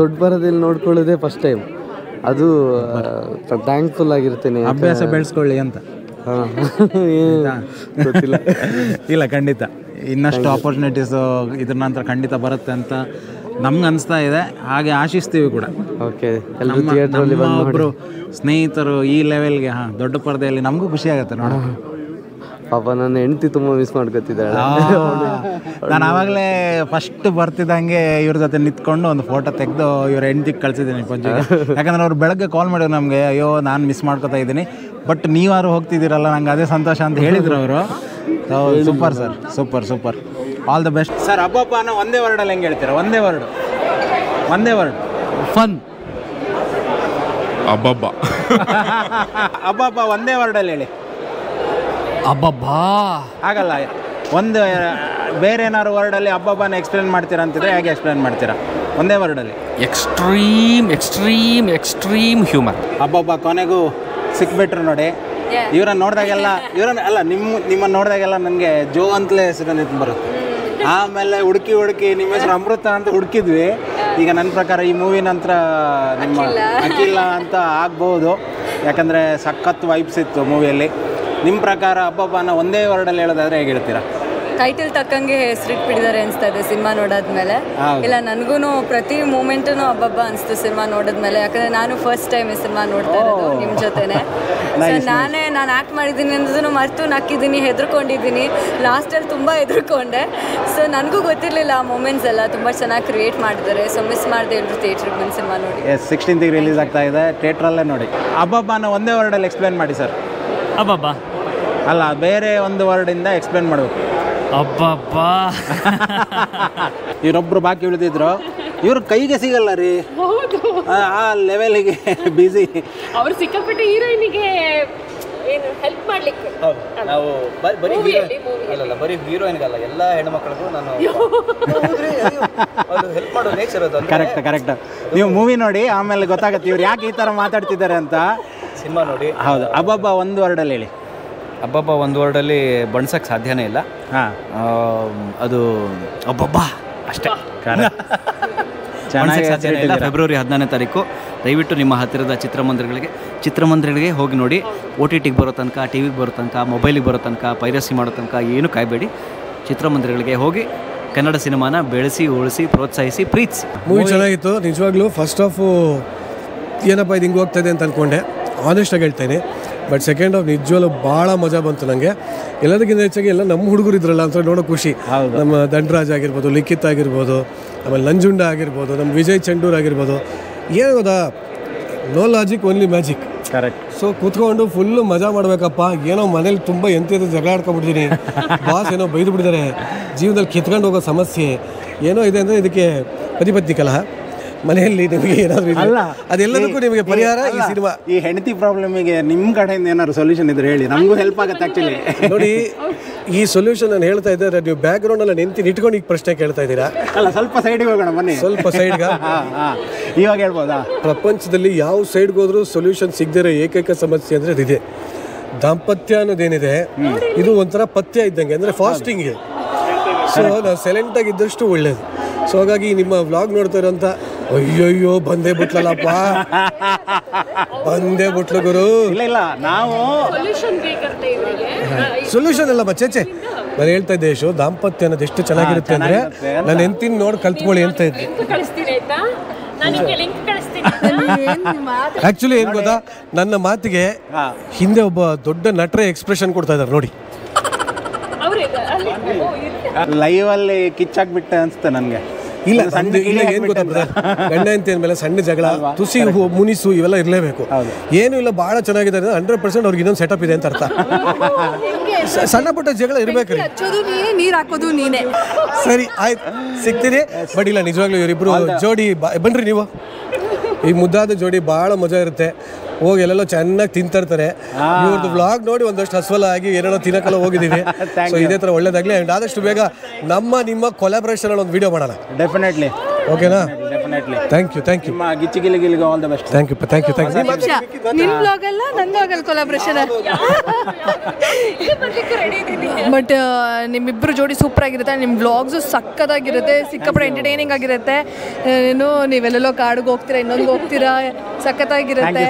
ದೊಡ್ಡ ಬರದಲ್ಲಿ ನೋಡ್ಕೊಳ್ಳೋದೇ ಫಸ್ಟ್ ಟೈಮ್. ಅದು ಥ್ಯಾಂಕ್ಫುಲ್ ಆಗಿರ್ತೀನಿ. ಅಭ್ಯಾಸ ಬೆಳೆಸ್ಕೊಳ್ಳಿ ಅಂತ. ಗೊತ್ತಿಲ್ಲ. ಇಲ್ಲ, ಖಂಡಿತ ಇನ್ನಷ್ಟು ಆಪರ್ಚುನಿಟೀಸು ಇದ್ರ ನಂತರ ಖಂಡಿತ ಬರುತ್ತೆ ಅಂತ ನಮ್ಗೆ ಅನಿಸ್ತಾ ಇದೆ, ಹಾಗೆ ಆಶಿಸ್ತೀವಿ ಕೂಡ. ಓಕೆ, ಎಲ್ಲರೂ ಥಿಯೇಟ್ರಲ್ಲಿ ಬಂದು ಒಬ್ಬರು ಸ್ನೇಹಿತರು ಈ ಲೆವೆಲ್ಗೆ ದೊಡ್ಡ ಪರದೆಯಲ್ಲಿ ನಮಗೂ ಖುಷಿ ಆಗುತ್ತೆ ನೋಡ. ಪಾಪ ನನ್ನ ಹೆಂಡತಿ ತುಂಬ ಮಿಸ್ ಮಾಡ್ಕೊತಿದ್ದಾಳೆ. ನಾನು ಆವಾಗಲೇ ಫಸ್ಟ್ ಬರ್ತಿದ್ದಂಗೆ ಇವ್ರ ಜೊತೆ ನಿಂತ್ಕೊಂಡು ಒಂದು ಫೋಟೋ ತೆಗೆದು ಇವ್ರ ಹೆಂಡತಿಗೆ ಕಳಿಸಿದ್ದೀನಿ ಪಂಜಿಗೆ. ಯಾಕಂದ್ರೆ ಅವ್ರು ಬೆಳಗ್ಗೆ ಕಾಲ್ ಮಾಡಿದ್ರು ನಮಗೆ, ಅಯ್ಯೋ ನಾನು ಮಿಸ್ ಮಾಡ್ಕೊತಾ ಇದ್ದೀನಿ, ಬಟ್ ನೀವಾರು ಹೋಗ್ತಿದ್ದೀರಲ್ಲ, ನಂಗೆ ಅದೇ ಸಂತೋಷ ಅಂತ ಹೇಳಿದ್ರು ಅವರು. Super sir, super, all the best sir. ಹಬ್ಬನ ಒಂದೇ ವರ್ಡಲ್ಲಿ ಹೆಂಗೆ ಹೇಳ್ತೀರಾ? ಒಂದೇ ವರ್ಡ್ ಫನ್. ಹಬ್ಬ ಒಂದೇ ವರ್ಡಲ್ಲಿ ಹೇಳಿ. ಅಬ್ಬಬ್ಬಾ ಆಗಲ್ಲ, ಒಂದು ಬೇರೆ ಏನಾದ್ರು ವರ್ಡಲ್ಲಿ ಹಬ್ಬನ ಎಕ್ಸ್ಪ್ಲೇನ್ ಮಾಡ್ತೀರಾ ಅಂತಿದ್ರೆ ಹೇಗೆ ಎಕ್ಸ್ಪ್ಲೇನ್ ಮಾಡ್ತೀರಾ? ಒಂದೇ ವರ್ಡಲ್ಲಿ. Extreme humour. ಹಬ್ಬ ಕೊನೆಗೂ ಸಿಕ್ಬಿಟ್ರು ನೋಡಿ. ಇವ್ರನ್ನ ನೋಡಿದಾಗೆಲ್ಲ ನಿಮ್ಮನ್ನು ನೋಡಿದಾಗೆಲ್ಲ ನನಗೆ ಜೋ ಅಂತಲೇ ಹೆಸರು ನಿಂತು ಬರುತ್ತೆ. ಆಮೇಲೆ ಹುಡುಕಿ ನಿಮ್ಮ ಹೆಸರು ಅಮೃತ ಅಂತ ಹುಡುಕಿದ್ವಿ. ಈಗ ನನ್ನ ಪ್ರಕಾರ ಈ ಮೂವಿ ನಂತರ ನಿಮ್ಮ ಅಖಿಲ ಅಂತ ಆಗ್ಬೋದು, ಯಾಕಂದರೆ ಸಖತ್ ವೈಬ್ಸ್ ಇತ್ತು ಮೂವಿಯಲ್ಲಿ. ನಿಮ್ಮ ಪ್ರಕಾರ ಹಬ್ಬನ ಒಂದೇ ವರ್ಡಲ್ಲಿ ಹೇಳೋದಾದ್ರೆ ಹೇಗೆ ಹೇಳ್ತೀರಾ? ಟೈಟಲ್ ತಕ್ಕಂಗೆ ಹೆಸರಿಟ್ಬಿಟ್ಟಿದ್ದಾರೆ ಅನಿಸ್ತಾ ಇದೆ ಸಿನಿಮಾ ನೋಡಾದ್ಮೇಲೆ. ಇಲ್ಲ, ನನಗೂ ಪ್ರತಿ ಮೂಮೆಂಟೂ ಹಬ್ಬ ಅನಿಸ್ತು ಸಿನಿಮಾ ನೋಡಿದ್ಮೇಲೆ. ಯಾಕಂದರೆ ನಾನು ಫಸ್ಟ್ ಟೈಮ್ ಈ ಸಿನಿಮಾ ನೋಡ್ತಾ ಇರೋದು ನಿಮ್ಮ ಜೊತೆನೆ. ಸೊ ನಾನು ಆ್ಯಕ್ಟ್ ಮಾಡಿದ್ದೀನಿ ಅನ್ನೋದನ್ನು ಮರೆತು ನಕ್ಕಿದ್ದೀನಿ, ಹೆದರ್ಕೊಂಡಿದ್ದೀನಿ. ಲಾಸ್ಟಲ್ಲಿ ತುಂಬ ಹೆದರ್ಕೊಂಡೆ. ಸೊ ನನಗೂ ಗೊತ್ತಿರಲಿಲ್ಲ ಆ ಮೂಮೆಂಟ್ಸ್ ಎಲ್ಲ ತುಂಬ ಚೆನ್ನಾಗಿ ಕ್ರಿಯೇಟ್ ಮಾಡಿದ್ದಾರೆ. ಸೊ ಮಿಸ್ ಮಾಡಿದೆ ಎಲ್ಲರೂ ಥಿಯೇಟ್ರಿಗೆ ಬಂದು ಸಿನಿಮಾ ನೋಡಿ. 16th ರಿಲೀಸ್ ಆಗ್ತಾ ಇದೆ, ಥಿಯೇಟ್ರಲ್ಲೇ ನೋಡಿ. ಹಬ್ಬನ ಒಂದೇ ವರ್ಡಲ್ಲಿ ಎಕ್ಸ್ಪ್ಲೇನ್ ಮಾಡಿ ಸರ್. ಹಬ್ಬ ಅಲ್ಲ, ಬೇರೆ ಒಂದು ವರ್ಡಿಂದ ಎಕ್ಸ್ಪ್ಲೇನ್ ಮಾಡಬೇಕು. ಅಬ್ಬಬ್ಬಾ ಇವರೊಬ್ರು ಬಾಕಿ ಉಳಿದಿದ್ರು, ಇವ್ರ ಕೈಗೆ ಸಿಗಲ್ಲ ರೀ, ಆ ಲೆವೆಲಿಗೆ ಬಿಸಿ. ಅವ್ರು ಸಿಕ್ಕಾಪಟ್ಟೆ ಹೀರೋಯಿನಿಗೆ ಏನು ಹೆಲ್ಪ್ ಮಾಡ್ಲಿಕ್ಕೆ. ನಾವು ಬರೀ ಹೀರೋಯಿನ್ಗಲ್ಲ, ಎಲ್ಲ ಹೆಣ್ಮಕ್ಳಿಗೂ ನಾನು ಹೆಲ್ಪ್ ಮಾಡೋ ನೇಚರ್ ಅದು. ಕರೆಕ್ಟ್. ನೀವು ಮೂವಿ ನೋಡಿ ಆಮೇಲೆ ಗೊತ್ತಾಗುತ್ತೆ ಇವ್ರು ಯಾಕೆ ಈ ಥರ ಮಾತಾಡ್ತಿದ್ದಾರೆ ಅಂತ. ಸಿನಿಮಾ ನೋಡಿ. ಹೌದು. ಹಬ್ಬ ಒಂದು ವರ್ಡಲ್ಲಿ ಹೇಳಿ. ಹಬ್ಬ ಒಂದು ವರ್ಡಲ್ಲಿ ಬಣ್ಸಕ್ಕೆ ಸಾಧ್ಯನೇ ಇಲ್ಲ. ಅದು ಹಬ್ಬ ಅಷ್ಟೇ. ಚೆನ್ನಾಗಿ ಫೆಬ್ರವರಿ 14ನೇ ತಾರೀಕು ದಯವಿಟ್ಟು ನಿಮ್ಮ ಹತ್ತಿರದ ಚಿತ್ರಮಂದಿರಗಳಿಗೆ ಹೋಗಿ ನೋಡಿ. OTTಗೆ ಬರೋ ತನಕ, TVಗೆ ಬರೋ ತನಕ, ಮೊಬೈಲಿಗೆ ಬರೋ ತನಕ, ಪೈರಸಿ ಮಾಡೋ ತನಕ ಏನು ಕಾಯಬೇಡಿ. ಚಿತ್ರಮಂದಿರಗಳಿಗೆ ಹೋಗಿ ಕನ್ನಡ ಸಿನಿಮಾನ ಬೆಳೆಸಿ, ಉಳಿಸಿ, ಪ್ರೋತ್ಸಾಹಿಸಿ, ಪ್ರೀತಿಸಿ. ಮೂವಿ ಚೆನ್ನಾಗಿತ್ತು ನಿಜವಾಗ್ಲೂ. ಫಸ್ಟ್ ಹಾಫು ಏನಪ್ಪ ಇದು ಹಿಂಗೆ ಹೋಗ್ತಾಯಿದೆ ಅಂತ ಅಂದ್ಕೊಂಡೆ, ಆನೆಸ್ಟಾಗಿ ಹೇಳ್ತೇನೆ. ಬಟ್ ಸೆಕೆಂಡ್ ಹಾಫ್ ನಿಜವಾಗ್ಲೂ ಭಾಳ ಮಜಾ ಬಂತು ನನಗೆ. ಎಲ್ಲದಕ್ಕಿಂತ ಹೆಚ್ಚಾಗಿ ಎಲ್ಲ ನಮ್ಮ ಹುಡುಗರು ಇದ್ರಲ್ಲ ಅಂತ ನೋಡೋ ಖುಷಿ. ನಮ್ಮ ದಂಡರಾಜ್ ಆಗಿರ್ಬೋದು, ಲಿಖಿತ್ ಆಗಿರ್ಬೋದು, ಆಮೇಲೆ ನಂಜುಂಡ ಆಗಿರ್ಬೋದು, ನಮ್ಮ ವಿಜಯ್ ಚಂಡೂರ್ ಆಗಿರ್ಬೋದು. ಏನು ಗೊತ್ತಾ, no logic only magic. Correct. So ಕೂತ್ಕೊಂಡು ಫುಲ್ಲು ಮಜಾ ಮಾಡಬೇಕಪ್ಪ. ಏನೋ ಮನೇಲಿ ತುಂಬ ಎಂತ ಜಗಳ ಆಡ್ಕೊಂಡ್ಬಿಡ್ತೀನಿ, ಬಾಸ್ ಏನೋ ಬೈದು ಬಿಟ್ಟಿದ್ದಾರೆ, ಜೀವನದಲ್ಲಿ ಕಿತ್ಕೊಂಡು ಹೋಗೋ ಸಮಸ್ಯೆ ಏನೋ ಇದೆ ಅಂದರೆ ಇದಕ್ಕೆ ಪತಿ ಕಲಹ ಮನೆಯಲ್ಲಿ ನಿಮಗೆ ಏನಾದರೂ ಅಲ್ಲ, ಅದೆಲ್ಲದಕ್ಕೂ ನಿಮಗೆ ಪರಿಹಾರ ಈ ಸಿನಿಮಾ. ಈ ಹೆಂಡತಿ ಪ್ರಾಬ್ಲಮಿಗೆ ನಿಮ್ಮ ಕಡೆಯಿಂದ ಏನಾದ್ರು ಸೊಲ್ಯೂಷನ್ ಇದ್ರೆ ಹೇಳಿ, ನಮಗೂ ಹೆಲ್ಪ್ ಆಗುತ್ತೆ ಆ್ಯಕ್ಚುಲಿ. ನೋಡಿ, ಈ ಸೊಲ್ಯೂಷನ್ ನಾನು ಹೇಳ್ತಾ ಇದ್ದೆ, ನೀವು ಬ್ಯಾಕ್ಗ್ರೌಂಡಲ್ಲಿ ನಿಂತ್ಕೊಂಡು ಈಗ ಪ್ರಶ್ನೆ ಕೇಳ್ತಾ ಇದ್ದೀರಾ. ಅಲ್ಲ, ಸ್ವಲ್ಪ ಸೈಡಿಗೆ ಹೋಗೋಣ ಬನ್ನಿ. ಸ್ವಲ್ಪ ಸೈಡ್ಗ ಇವಾಗ ಹೇಳ್ಬೋದಾ? ಪ್ರಪಂಚದಲ್ಲಿ ಯಾವ ಸೈಡ್ಗೆ ಹೋದ್ರೂ ಸೊಲ್ಯೂಷನ್ ಸಿಗದಿರೋ ಏಕೈಕ ಸಮಸ್ಯೆ ಅಂದರೆ ಇದಿದೆ. ದಾಂಪತ್ಯ ಅನ್ನೋದೇನಿದೆ, ಇದು ಒಂಥರ ಪಥ್ಯ ಇದ್ದಂಗೆ, ಅಂದರೆ ಫಾಸ್ಟಿಂಗ್ಗೆ. ಸೊ ನಾವು ಸೈಲೆಂಟಾಗಿದ್ದಷ್ಟು ಒಳ್ಳೇದು. ಸೊ ಹಾಗಾಗಿ ನಿಮ್ಮ ವ್ಲಾಗ್ ನೋಡ್ತಾ ಇರೋಂಥ ಅಯ್ಯಯ್ಯೋ ಬಂದೇ ಬಿಟ್ಲಲ್ಲಪ್ಪ, ಬಂದೇ ಬಿಟ್ಲು ಗುರು. ಇಲ್ಲ ನಾವು ಸೊಲ್ಯೂಷನ್ ಅಲ್ಲಮ್ಮ ಚೇಚೆ, ನಾನು ಹೇಳ್ತಾ ಇದ್ದೆ ಯಶು, ದಾಂಪತ್ಯ ಅನ್ನೋದು ಎಷ್ಟು ಚೆನ್ನಾಗಿರುತ್ತೆ ಅಂದರೆ ನಾನು ಎಂತಿನ ನೋಡಿ ಕಲ್ತ್ಕೊಳ್ಳಿ ಅಂತ ಇದ್ದೆ. ಆ್ಯಕ್ಚುಲಿ ಏನು ಗೊತ್ತಾ, ನನ್ನ ಮಾತಿಗೆ ಹಿಂದೆ ಒಬ್ಬ ದೊಡ್ಡ ನಟರೇ ಎಕ್ಸ್ಪ್ರೆಷನ್ ಕೊಡ್ತಾ ಇದ್ದಾರೆ ನೋಡಿ. ಲೈವಲ್ಲಿ ಕಿಚ್ಚಾಕ್ಬಿಟ್ಟೆ ಅನ್ಸುತ್ತೆ ನನಗೆ. ಇಲ್ಲ ಏನು ಗೊತ್ತಾ ಬ್ರದರ್, ಗಂಡ ಹೆಂಡತಿ ಅಂದಮೇಲೆ ಸಣ್ಣ ಜಗಳ, ತುಸಿ ಮುನಿಸು ಇವೆಲ್ಲ ಇರಲೇಬೇಕು. ಏನು ಇಲ್ಲ, ಭಾಳ ಚೆನ್ನಾಗಿದೆ ಅಂದರೆ 100% ಅವ್ರಿಗೆ ಇನ್ನೊಂದು ಸೆಟಪ್ ಇದೆ ಅಂತ ಅರ್ಥ. ಸಣ್ಣ ಪುಟ್ಟ ಜಗಳ ಇರಬೇಕು. ನೀರು ಹಾಕೋದು ನೀನೇ. ಸರಿ ಆಯ್ತು, ಸಿಗ್ತೀನಿ. ಬಟ್ ಇಲ್ಲ, ನಿಜವಾಗ್ಲೂ ಇವರಿಬ್ರು ಜೋಡಿ ಬನ್ರಿ ನೀವು. ಈ ಮುದ್ದಾದ ಜೋಡಿ ಭಾಳ ಮಜಾ ಇರುತ್ತೆ. ಹೋಗಿ ಎಲ್ಲೆಲ್ಲೋ ಚೆನ್ನಾಗಿ ತಿಂತಿರ್ತಾರೆ. ಇವ್ರದ್ದು ವ್ಲಾಗ್ ನೋಡಿ ಒಂದಷ್ಟು ಹಸ್ವಲ ಆಗಿ ಏನೇನೋ ತಿನ್ನಕ್ಕೆಲ್ಲ ಹೋಗಿದ್ದೀವಿ. ಸೊ ಇದೇ ಥರ ಒಳ್ಳೇದಾಗಲಿ. ಆ್ಯಂಡ್ ಆದಷ್ಟು ಬೇಗ ನಿಮ್ಮ ಕೊಲಾಬ್ರೇಷನ್ ಒಂದು ವಿಡಿಯೋ ಮಾಡೋಣ. ಡೆಫಿನೆಟ್ಲಿ. ಓಕೆನಾ? ಡೆಫಿನೆಟ್ಲಿ. Thank you. ನಿಮ್ಮ ಗಿಲ್ಲಿಗೆ all the best. Thank you. ನಿನ್ನ ಬ್ಲಾಗಲ್ಲ ನನ್ನ ಬ್ಲಾಗಲ್ಲಿ ಕೊಲಾಬ್ರೇಷನ್. ಬಟ್ ನಿಮ್ಮಿಬ್ಬರು ಜೋಡಿ ಸೂಪರ್ ಆಗಿರುತ್ತೆ. ನಿಮ್ಮ ವ್ಲಾಗ್ಸು ಸಕ್ಕತ್ತಾಗಿರುತ್ತೆ, ಸಿಕ್ಕಾಪಟ್ಟೆ ಎಂಟರ್ಟೈನಿಂಗ್ ಆಗಿರುತ್ತೆ. ನೀವೆಲ್ಲೆಲ್ಲೋ ಕಾಡಿಗೆ ಹೋಗ್ತೀರಾ, ಇನ್ನೊಂದು ಹೋಗ್ತೀರಾ, ಸಕ್ಕತ್ತಾಗಿರುತ್ತೆ,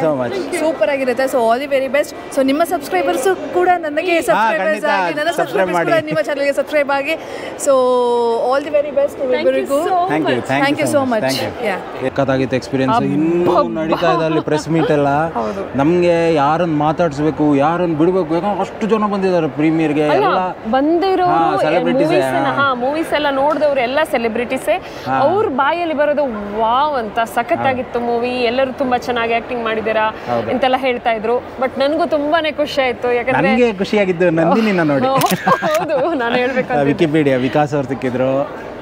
ಸೂಪರ್ ಆಗಿರುತ್ತೆ. So all the very best. So ನಿಮ್ಮ ಸಬ್ಸ್ಕ್ರೈಬರ್ಸು ಕೂಡ ನನಗೆ ಸಬ್ಸ್ಕ್ರೈಬರ್ಸ್ ಆಗಿ, ನನ್ನ ಸಬ್ಸ್ಕ್ರೈಬರ್ಸ್ ಕೂಡ ನಿಮ್ಮ ಚಾನಲ್ಗೆ ಸಬ್ಸ್ಕ್ರೈಬ್ ಆಗಿ. So all the very best ನಿಮ್ಮಿಬ್ಬರಿಗೂ. Thank you so much. ಸಕ್ಕತ್ತಾಗಿತ್ತು ಎಕ್ಸ್ಪೀರಿಯನ್ಸ್. ಇನ್ನೂ ನಡೀತಾ ಇದೆ ಅಲ್ಲಿ ಪ್ರೆಸ್ ಮೀಟ್ ಎಲ್ಲ. ನಮಗೆ ಯಾರನ್ನು ಮಾತಾಡಿಸ್ಬೇಕು, ಯಾರನ್ನು ಬಿಡಬೇಕು, ಯಾಕಂದ್ರೆ ಅಷ್ಟು ಜನ ಬಂದಿದ್ದಾರೆ ಪ್ರೀಮಿಯರ್ಗೆ. ಬಂದಿರೋ ಮೂವೀಸ್ ಎಲ್ಲ ನೋಡಿದವ್ರು ಎಲ್ಲ ಸೆಲೆಬ್ರಿಟೀಸೇ. ಅವ್ರ ಬಾಯಲ್ಲಿ ಬರೋದು ವಾವ್ ಅಂತ, ಸಖತ್ತಾಗಿತ್ತು ಮೂವಿ, ಎಲ್ಲರೂ ತುಂಬಾ ಚೆನ್ನಾಗಿ ಆಕ್ಟಿಂಗ್ ಮಾಡಿದ್ದೀರಾ ಅಂತೆಲ್ಲ ಹೇಳ್ತಾ ಇದ್ರು. ಬಟ್ ನನಗೂ ತುಂಬಾನೇ ಖುಷಿ ಆಯ್ತು, ಯಾಕಂದ್ರೆ ನನಗೆ ಖುಷಿಯಾಗಿದ್ದು ನಂದಿನಿನ ನೋಡಿ. ಹೌದು, ನಾನು ಹೇಳ್ಬೇಕು. ವಿಕಿಪೀಡಿಯಾ ವಿಕಾಸ್ ಅವ್ರು ಸಿಕ್ಕಿದ್ರು,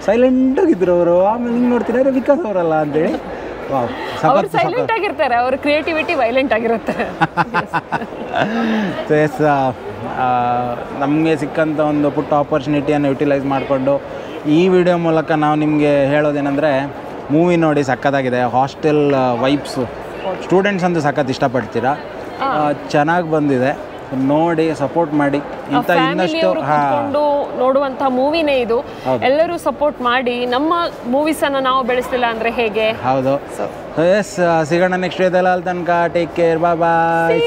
ಸೈಲೆಂಟ್ ಆಗಿದ್ರು ಅವರು. ಆಮೇಲೆ ಹಿಂಗೆ ನೋಡ್ತಿದ್ದಾರೆ ವಿಕಾಸ್ ಅವರಲ್ಲ ಅಂತೇಳಿ. ಅವ್ರು ಸೈಲೆಂಟ್ ಆಗಿರ್ತಾರೆ, ಅವ್ರ ಕ್ರಿಯೇಟಿವಿಟಿ ವೈಲೆಂಟ್ ಆಗಿರುತ್ತೆ. ಎಸ್, ನಮಗೆ ಸಿಕ್ಕಂಥ ಒಂದು ಪುಟ್ಟ ಆಪರ್ಚುನಿಟಿಯನ್ನು ಯುಟಿಲೈಸ್ ಮಾಡಿಕೊಂಡು ಈ ವಿಡಿಯೋ ಮೂಲಕ ನಾವು ನಿಮಗೆ ಹೇಳೋದೇನೆಂದರೆ, ಮೂವಿ ನೋಡಿ ಸಕ್ಕತ್ತಾಗಿದೆ. ಹಾಸ್ಟೆಲ್ ವೈಬ್ಸು, ಸ್ಟೂಡೆಂಟ್ಸ್ ಅಂತೂ ಸಖತ್ ಇಷ್ಟಪಡ್ತೀರಾ. ಚೆನ್ನಾಗಿ ಬಂದಿದೆ, ನೋಡಿ ಸಪೋರ್ಟ್ ಮಾಡಿ. ಇಂಥ ಇನ್ನಷ್ಟು ನೋಡುವಂಥ ಮೂವಿನೇ ಇದು. ಎಲ್ಲರೂ ಸಪೋರ್ಟ್ ಮಾಡಿ, ನಮ್ಮ ಮೂವೀಸನ್ನು ನಾವು ಬೆಳೆಸಲಿಲ್ಲ ಅಂದರೆ ಹೇಗೆ? ಹೌದು. ಎಸ್, ಸಿಗೋಣ ನೆಕ್ಸ್ಟ್ ಡೇದಲ್ಲಿ. ಅಲ್ಲಿ ತನಕ ಟೇಕ್ ಕೇರ್, ಬಾಯ್ ಬಾಯ್.